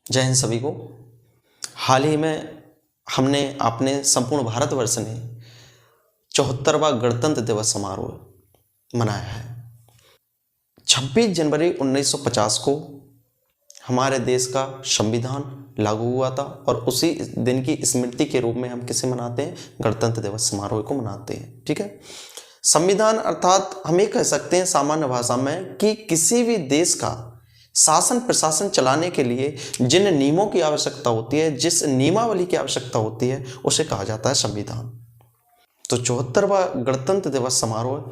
जय हिंद सभी को। हाल ही में हमने अपने संपूर्ण भारतवर्ष ने 74वां गणतंत्र दिवस समारोह मनाया है। 26 जनवरी 1950 को हमारे देश का संविधान लागू हुआ था और उसी दिन की स्मृति के रूप में हम किसे मनाते हैं? गणतंत्र दिवस समारोह को मनाते हैं। ठीक है। संविधान अर्थात हम ये कह सकते हैं सामान्य भाषा में कि किसी भी देश का शासन प्रशासन चलाने के लिए जिन नियमों की आवश्यकता होती है, जिस नियमावली की आवश्यकता होती है, उसे कहा जाता है संविधान। तो 74वां गणतंत्र दिवस समारोह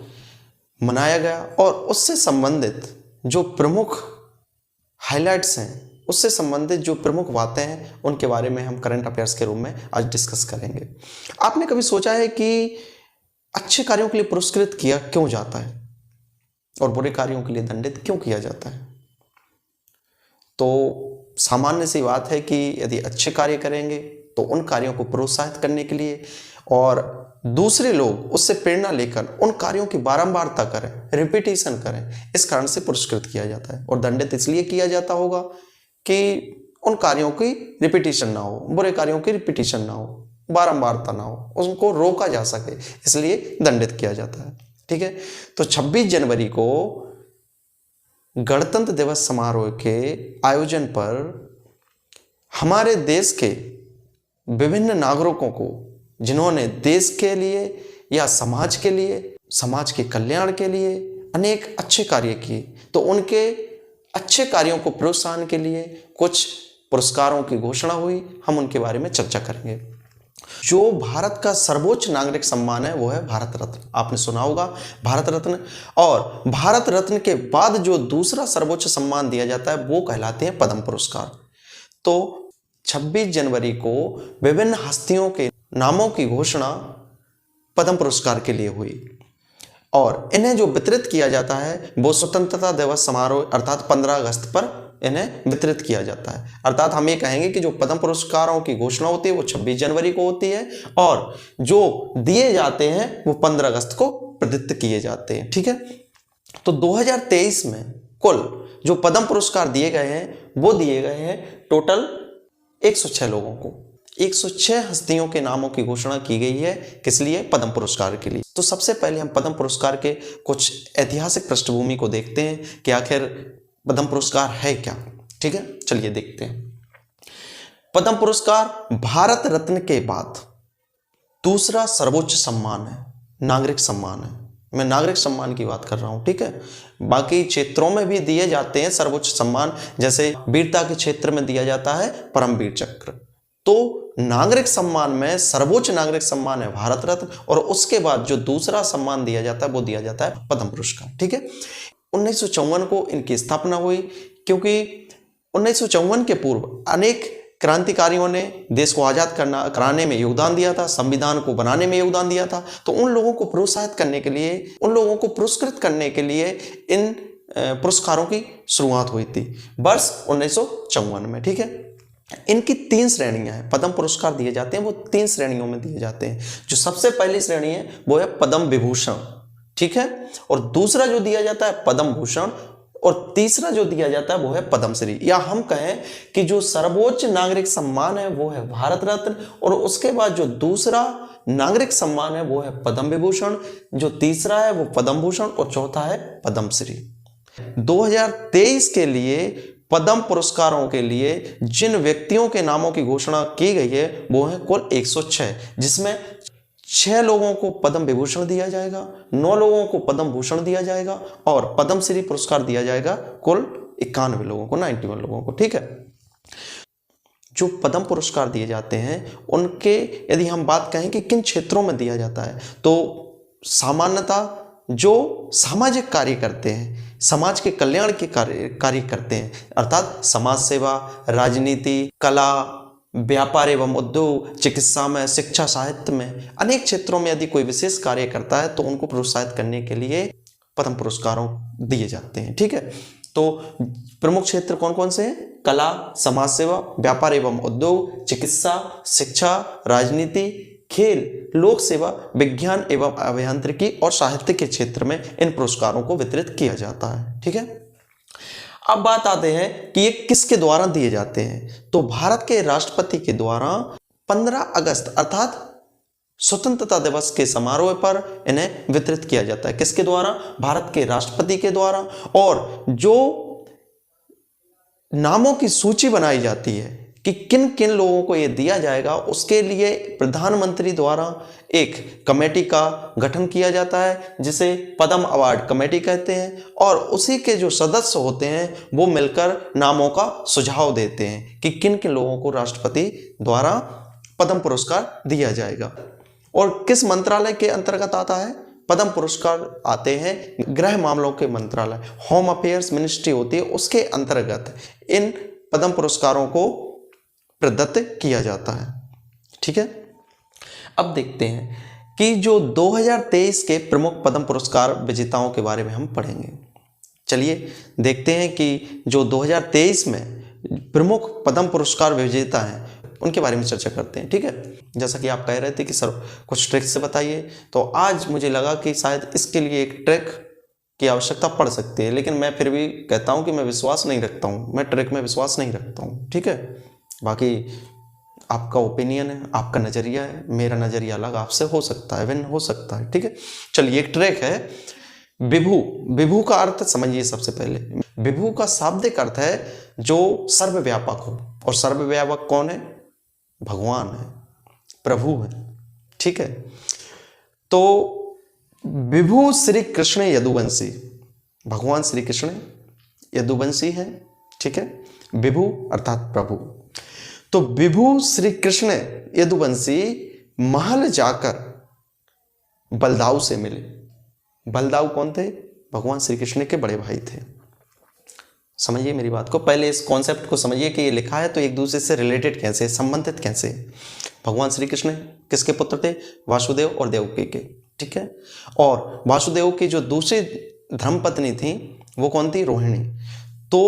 मनाया गया और उससे संबंधित जो प्रमुख हाइलाइट्स हैं, उससे संबंधित जो प्रमुख बातें हैं, उनके बारे में हम करंट अफेयर्स के रूप में आज डिस्कस करेंगे। आपने कभी सोचा है कि अच्छे कार्यों के लिए पुरस्कृत किया क्यों जाता है और बुरे कार्यों के लिए दंडित क्यों किया जाता है? तो सामान्य सी बात है कि यदि अच्छे कार्य करेंगे तो उन कार्यों को प्रोत्साहित करने के लिए और दूसरे लोग उससे प्रेरणा लेकर उन कार्यों की बारंबारता करें, रिपीटिशन करें, इस कारण से पुरस्कृत किया जाता है। और दंडित इसलिए किया जाता होगा कि उन कार्यों की रिपीटिशन ना हो, बुरे कार्यों की रिपीटिशन ना हो, बारंबारता ना हो, उनको रोका जा सके, इसलिए दंडित किया जाता है। ठीक है। तो 26 जनवरी को गणतंत्र दिवस समारोह के आयोजन पर हमारे देश के विभिन्न नागरिकों को, जिन्होंने देश के लिए या समाज के लिए, समाज के कल्याण के लिए अनेक अच्छे कार्य किए, तो उनके अच्छे कार्यों को प्रोत्साहन के लिए कुछ पुरस्कारों की घोषणा हुई। हम उनके बारे में चर्चा करेंगे। जो भारत का सर्वोच्च नागरिक सम्मान है वो है भारत रत्न। आपने सुना होगा भारत रत्न। और भारत रत्न के बाद जो दूसरा सर्वोच्च सम्मान दिया जाता है वो कहलाते हैं पद्म पुरस्कार। तो 26 जनवरी को विभिन्न हस्तियों के नामों की घोषणा पद्म पुरस्कार के लिए हुई और इन्हें जो वितरित किया जाता है वो स्वतंत्रता दिवस समारोह अर्थात 15 अगस्त पर इन्हें वितरित किया जाता है। अर्थात हम ये कहेंगे कि जो पद्म पुरस्कारों की घोषणा होती है वो 26 जनवरी को होती है और जो दिए जाते हैं वो 15 अगस्त को प्रदत्त किए जाते हैं। ठीक है। तो 2023 में कुल जो पद्म पुरस्कार दिए गए हैं वो दिए गए हैं टोटल 106 लोगों को। 106 हस्तियों के नामों की घोषणा की गई है। किस लिए? पद्म पुरस्कार के लिए। तो सबसे पहले हम पद्म पुरस्कार के कुछ ऐतिहासिक पृष्ठभूमि को देखते हैं कि आखिर पद्म पुरस्कार है क्या। ठीक है, चलिए देखते हैं। पद्म पुरस्कार भारत रत्न के बाद दूसरा सर्वोच्च सम्मान है, नागरिक सम्मान है। मैं नागरिक सम्मान की बात कर रहा हूं। ठीक है। बाकी क्षेत्रों में भी दिए जाते हैं सर्वोच्च सम्मान, जैसे वीरता के क्षेत्र में दिया जाता है परमवीर चक्र। तो नागरिक सम्मान में सर्वोच्च नागरिक सम्मान है भारत रत्न और उसके बाद जो दूसरा सम्मान दिया जाता है वो दिया जाता है पद्म पुरस्कार। ठीक है। 1954 को इनकी स्थापना हुई क्योंकि 1954 के पूर्व अनेक क्रांतिकारियों ने देश को आजाद कराने में योगदान दिया था, संविधान को बनाने में योगदान दिया था। तो उन लोगों को प्रोत्साहित करने के लिए, उन लोगों को पुरस्कृत करने के लिए इन पुरस्कारों की शुरुआत हुई थी वर्ष 1954 में। ठीक है। इनकी 3 श्रेणियां हैं। पद्म पुरस्कार दिए जाते हैं वो 3 श्रेणियों में दिए जाते हैं। जो सबसे पहली श्रेणी है वो है पद्म विभूषण। ठीक है। और दूसरा जो दिया जाता है पद्म भूषण और तीसरा जो दिया जाता है वो है पद्मश्री, या हम कहें कि जो सर्वोच्च नागरिक सम्मान है वो है भारत रत्न और उसके बाद जो दूसरा नागरिक सम्मान है वो है पद्म विभूषण, जो तीसरा है वो पद्म भूषण और चौथा है पद्मश्री। 2023 के लिए पद्म पुरस्कारों के लिए जिन व्यक्तियों के नामों की घोषणा की गई है वो है कुल 106, जिसमें 6 लोगों को पद्म विभूषण दिया जाएगा, 9 लोगों को पद्म भूषण दिया जाएगा और पद्मश्री पुरस्कार दिया जाएगा कुल 91 लोगों को, 91 लोगों को। ठीक है। जो पद्म पुरस्कार दिए जाते हैं उनके यदि हम बात कहें कि किन क्षेत्रों में दिया जाता है, तो सामान्यतः जो सामाजिक कार्य करते हैं, समाज के कल्याण के कार्य करते हैं, अर्थात समाज सेवा, राजनीति, कला, व्यापार एवं उद्योग, चिकित्सा में, शिक्षा, साहित्य में, अनेक क्षेत्रों में यदि कोई विशेष कार्य करता है तो उनको प्रोत्साहित करने के लिए पद्म पुरस्कारों दिए जाते हैं। ठीक है। तो प्रमुख क्षेत्र कौन कौन से हैं? कला, समाज सेवा, व्यापार एवं उद्योग, चिकित्सा, शिक्षा, राजनीति, खेल, लोक सेवा, विज्ञान एवं अभियांत्रिकी और साहित्य के क्षेत्र में इन पुरस्कारों को वितरित किया जाता है। ठीक है। अब बात आते हैं कि ये किसके द्वारा दिए जाते हैं। तो भारत के राष्ट्रपति के द्वारा 15 अगस्त अर्थात स्वतंत्रता दिवस के समारोह पर इन्हें वितरित किया जाता है। किसके द्वारा? भारत के राष्ट्रपति के द्वारा। और जो नामों की सूची बनाई जाती है कि किन किन लोगों को यह दिया जाएगा, उसके लिए प्रधानमंत्री द्वारा एक कमेटी का गठन किया जाता है जिसे पद्म अवार्ड कमेटी कहते हैं। और उसी के जो सदस्य होते हैं वो मिलकर नामों का सुझाव देते हैं कि किन किन लोगों को राष्ट्रपति द्वारा पद्म पुरस्कार दिया जाएगा। और किस मंत्रालय के अंतर्गत आता है? पद्म पुरस्कार आते हैं गृह मामलों के मंत्रालय, होम अफेयर्स मिनिस्ट्री होती है, उसके अंतर्गत इन पद्म पुरस्कारों को प्रदत्त किया जाता है। ठीक है, अब देखते हैं कि जो 2023 के प्रमुख पद्म पुरस्कार विजेताओं के बारे में हम पढ़ेंगे। चलिए देखते हैं कि जो 2023 में प्रमुख पद्म पुरस्कार विजेता हैं उनके बारे में चर्चा करते हैं। ठीक है, जैसा कि आप कह रहे थे कि सर कुछ ट्रिक्स से बताइए, तो आज मुझे लगा कि शायद इसके लिए एक ट्रिक की आवश्यकता पड़ सकती है, लेकिन मैं फिर भी कहता हूं कि मैं विश्वास नहीं रखता हूं, मैं ट्रिक में विश्वास नहीं रखता हूं। ठीक है, बाकी आपका ओपिनियन है, आपका नज़रिया है, मेरा नज़रिया अलग आपसे हो सकता है, भिन्न हो सकता है। ठीक है, चलिए एक ट्रिक है विभु। विभु का अर्थ समझिए। सबसे पहले विभु का शाब्दिक अर्थ है जो सर्वव्यापक हो, और सर्वव्यापक कौन है? भगवान है, प्रभु है। ठीक है, तो विभु श्री कृष्ण यदुवंशी, भगवान श्री कृष्ण यदुवंशी है। ठीक है, विभु अर्थात प्रभु। तो विभु श्री कृष्ण यदुवंशी महल जाकर बलदाऊ से मिले। बलदाऊ कौन थे? भगवान श्री कृष्ण के बड़े भाई थे। समझिए मेरी बात को, पहले इस कॉन्सेप्ट को समझिए कि ये लिखा है तो एक दूसरे से रिलेटेड कैसे, संबंधित कैसे। भगवान श्री कृष्ण किसके पुत्र थे? वासुदेव और देवकी के। ठीक है, और वासुदेव की जो दूसरी धर्मपत्नी थी वो कौन थी? रोहिणी। तो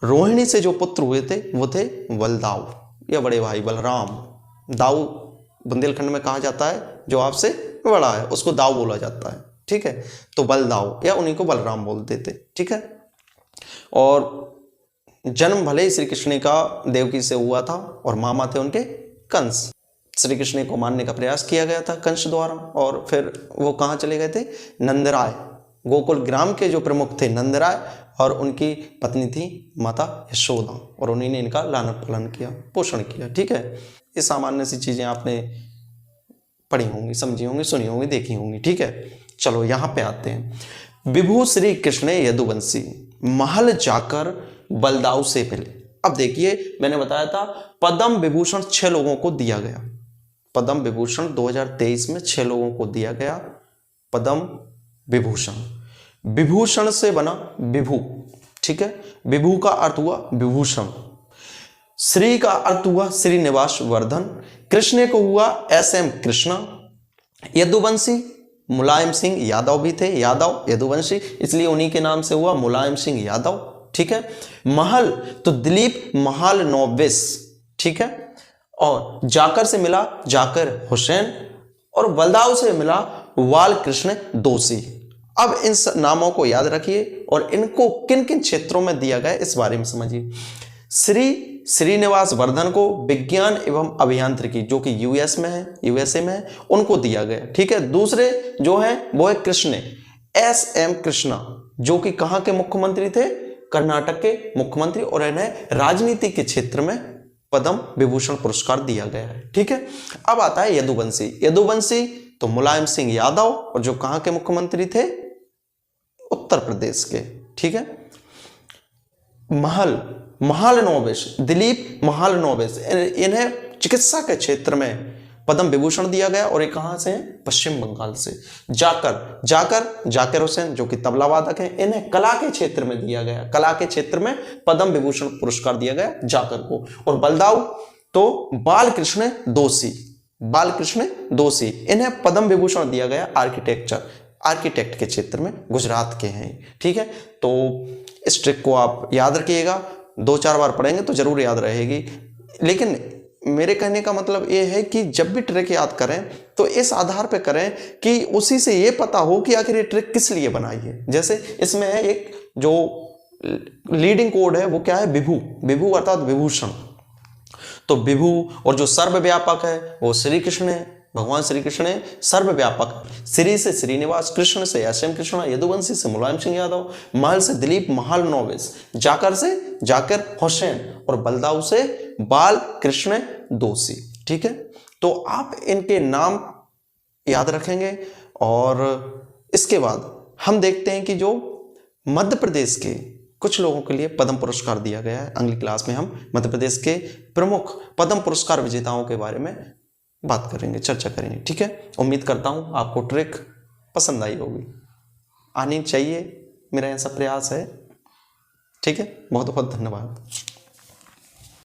रोहिणी से जो पुत्र हुए थे वो थे बलदाऊ या बड़े भाई बलराम। दाऊ बुंदेलखंड में कहा जाता है जो आपसे बड़ा है उसको दाऊ बोला जाता है। ठीक है, तो बलदाऊ या उन्हीं को बलराम बोलते थे। ठीक है, और जन्म भले ही श्री कृष्ण का देवकी से हुआ था और मामा थे उनके कंस। श्री कृष्ण को मारने का प्रयास किया गया था कंस द्वारा, और फिर वो कहाँ चले गए थे? नंदराय। गोकुल ग्राम के जो प्रमुख थे नंदराय, और उनकी पत्नी थी माता यशोदा, और उन्हीं ने इनका लालन पालन किया, पोषण किया। ठीक है, ये सामान्य सी चीजें आपने पढ़ी होंगी, समझी होंगी, सुनी होंगी, देखी होंगी। ठीक है, चलो यहाँ पे आते हैं। विभु श्री कृष्ण यदुवंशी महल जाकर बलदाऊ से मिले। अब देखिए मैंने बताया था पद्म विभूषण 6 लोगों को दिया गया। पद्म विभूषण 2023 में 6 लोगों को दिया गया पद्म विभूषण। विभूषण से बना विभु। ठीक है, विभु का अर्थ हुआ विभूषण, श्री का अर्थ हुआ श्रीनिवास वर्धन, कृष्ण को हुआ SM कृष्णा, यदुवंशी मुलायम सिंह यादव भी थे, यादव यदुवंशी, इसलिए उन्हीं के नाम से हुआ मुलायम सिंह यादव। ठीक है, महल तो दिलीप महालनोबिस। ठीक है, और जाकर से मिला जाकिर हुसैन, और बलदाऊ से मिला वाल कृष्ण दोषी। अब इन नामों को याद रखिए और इनको किन किन क्षेत्रों में दिया गया इस बारे में समझिए। श्रीनिवास वर्धन को विज्ञान एवं अभियांत्रिकी, जो कि यूएस में है, यूएसए में है, उनको दिया गया। ठीक है, दूसरे जो है वो है कृष्ण SM कृष्णा, जो कि कहाँ के मुख्यमंत्री थे? कर्नाटक के मुख्यमंत्री, और इन्हें राजनीति के क्षेत्र में पद्म विभूषण पुरस्कार दिया गया है। ठीक है, अब आता है यदुवंशी। यदुवंशी तो मुलायम सिंह यादव, और जो कहाँ के मुख्यमंत्री थे? उत्तर प्रदेश के। ठीक है, महालनोबिस, दिलीप महालनोबिस, इन्हें चिकित्सा के क्षेत्र में पद्म विभूषण दिया गया, और ये कहां से हैं? पश्चिम बंगाल से। जाकिर हुसैन जो कि तबला वादक हैं, इन्हें कला के क्षेत्र में दिया गया, कला के क्षेत्र में पद्म विभूषण पुरस्कार दिया गया जाकिर को। और बलदाऊ तो बालकृष्ण दोषी, इन्हें पद्म विभूषण दिया गया आर्किटेक्ट के क्षेत्र में, गुजरात के हैं। ठीक है, तो इस ट्रिक को आप याद रखिएगा, 2-4 बार पढ़ेंगे तो जरूर याद रहेगी। लेकिन मेरे कहने का मतलब ये है कि जब भी ट्रिक याद करें तो इस आधार पे करें कि उसी से ये पता हो कि आखिर ये ट्रिक किस लिए बनाई है। जैसे इसमें है एक जो लीडिंग कोड है वो क्या है, विभु। विभु अर्थात विभूषण। तो विभु और जो सर्वव्यापक है वो श्री कृष्ण है, भगवान श्री कृष्ण है सर्वव्यापक। श्री से श्रीनिवास, कृष्ण से एसएम कृष्ण, यदुवंशी से मुलायम सिंह यादव, महल से दिलीप महाल नोविस, जाकर से जाकिर हुसैन और बलदाऊ से बाल कृष्ण दोषी। ठीक है, तो आप इनके नाम याद रखेंगे। और इसके बाद हम देखते हैं कि जो मध्य प्रदेश के कुछ लोगों के लिए पद्म पुरस्कार दिया गया है। अगली क्लास में हम मध्य प्रदेश के प्रमुख पद्म पुरस्कार विजेताओं के बारे में बात करेंगे, चर्चा करेंगे। ठीक है, उम्मीद करता हूं आपको ट्रिक पसंद आई होगी, आनी चाहिए, मेरा ऐसा प्रयास है। ठीक है, बहुत बहुत धन्यवाद।